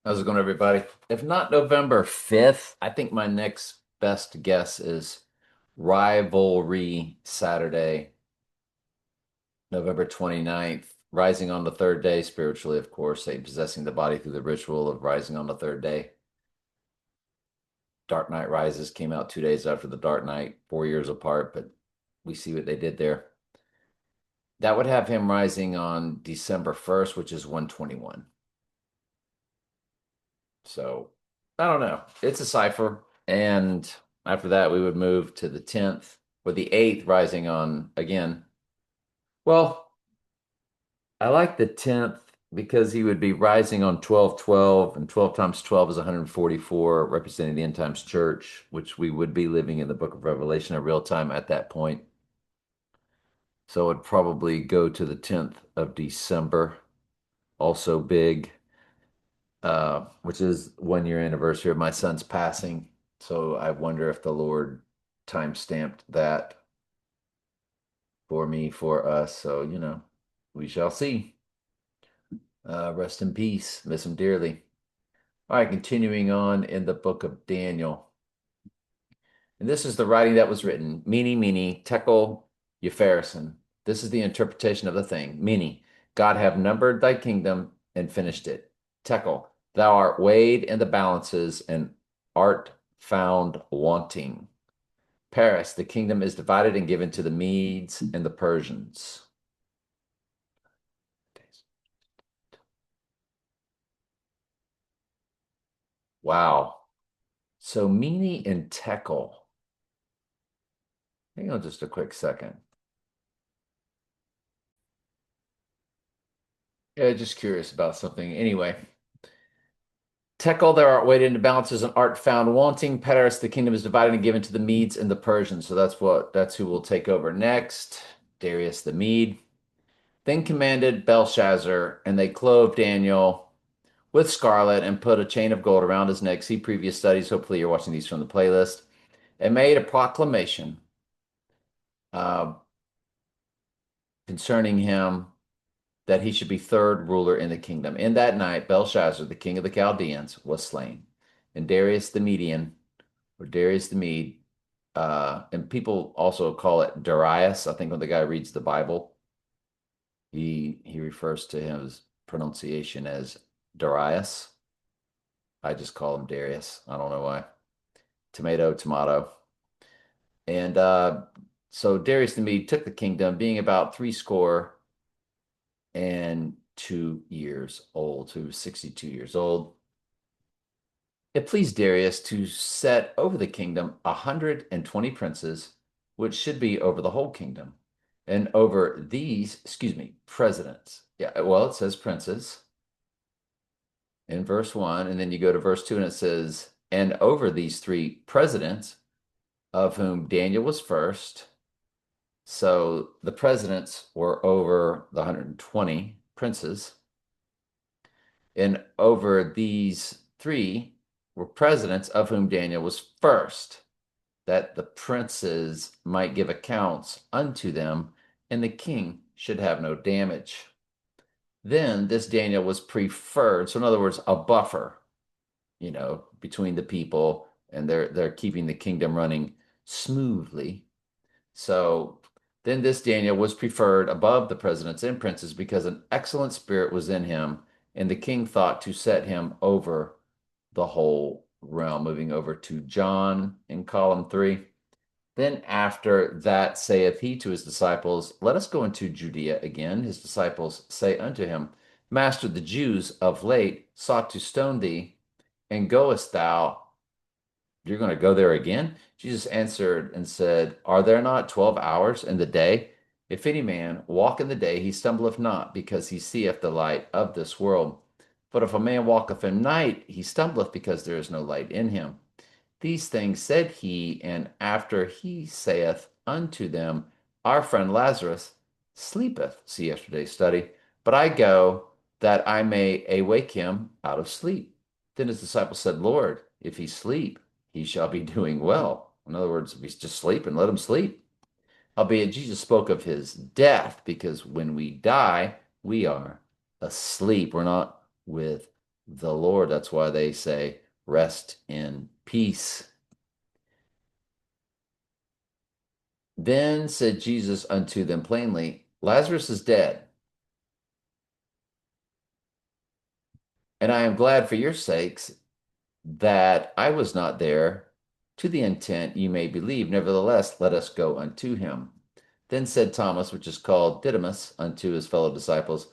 How's it going, everybody? If not November 5th, I think my next best guess is Rivalry Saturday, November 29th, rising on the third day, spiritually, of course, Satan possessing the body through the ritual of rising on the third day. Dark Knight Rises came out 2 days after the Dark Knight, 4 years apart, but we see what they did there. That would have him rising on December 1st, which is 121. So I don't know. It's a cipher. And after that, we would move to the 10th or the 8th, rising on again. Well, I like the 10th because he would be rising on 1212, and 12 times 12 is 144, representing the end times church, which we would be living in the book of Revelation in real time at that point. So it would probably go to the 10th of December, also big. Which is 1 year anniversary of my son's passing. So I wonder if the Lord time stamped that for me, for us. So, we shall see. Rest in peace. Miss him dearly. All right, continuing on in the book of Daniel. And this is the writing that was written. Mene, mene, tekel, upharsin. This is the interpretation of the thing. Mene, God have numbered thy kingdom and finished it. Tekel, thou art weighed in the balances and art found wanting. Paris, the kingdom is divided and given to the Medes and the Persians. Wow. So Mene and Tekel. Hang on just a quick second. Yeah, just curious about something. Anyway, Tekel, there art weighed into balances and art found wanting. Paris, the kingdom is divided and given to the Medes and the Persians. So that's who will take over next. Darius the Mede. Then commanded Belshazzar, and they clothed Daniel with scarlet and put a chain of gold around his neck. See previous studies. Hopefully, you're watching these from the playlist. And made a proclamation uh, concerning him that he should be third ruler in the kingdom. In that night, Belshazzar, the king of the Chaldeans, was slain, and Darius the Median, or Darius the Mede, and people also call it Darius. I think when the guy reads the Bible, he refers to his pronunciation as Darius. I just call him Darius. I don't know why. Tomato, tomato. And so Darius the Mede took the kingdom, being about 62 years old, so he was 62 years old. It pleased Darius to set over the kingdom 120 princes, which should be over the whole kingdom, and over these, excuse me, presidents. Yeah, well, it says princes in verse 1, and then you go to verse 2, and it says, and over these three presidents, of whom Daniel was first. So the presidents were over the 120 princes, and over these three were presidents, of whom Daniel was first, that the princes might give accounts unto them, and the king should have no damage. Then this Daniel was preferred. So, in other words, a buffer, between the people, and they're keeping the kingdom running smoothly. So then this Daniel was preferred above the presidents and princes because an excellent spirit was in him, and the king thought to set him over the whole realm. Moving over to John in column 3. Then after that saith he to his disciples, let us go into Judea again. His disciples say unto him, Master, the Jews of late sought to stone thee, and goest thou you're going to go there again? Jesus answered and said, Are there not 12 hours in the day? If any man walk in the day, he stumbleth not, because he seeth the light of this world. But if a man walketh in night, he stumbleth, because there is no light in him. These things said he, and after he saith unto them, Our friend Lazarus sleepeth. See yesterday's study. But I go that I may awake him out of sleep. Then his disciples said, Lord, if he sleep, he shall be doing well. In other words, if he's just sleeping, let him sleep. Howbeit Jesus spoke of his death, because when we die, we are asleep. We're not with the Lord. That's why they say, rest in peace. Then said Jesus unto them plainly, Lazarus is dead, and I am glad for your sakes that I was not there, to the intent ye may believe. Nevertheless, let us go unto him. Then said Thomas, which is called Didymus, unto his fellow disciples,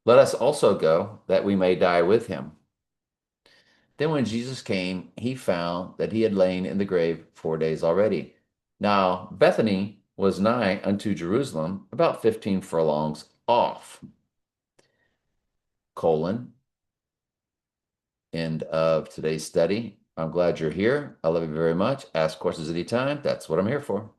let us also go, that we may die with him. Then when Jesus came, he found that he had lain in the grave 4 days already. Now Bethany was nigh unto Jerusalem, about 15 furlongs off. Colon. End of today's study. I'm glad you're here. I love you very much. Ask questions anytime. That's what I'm here for.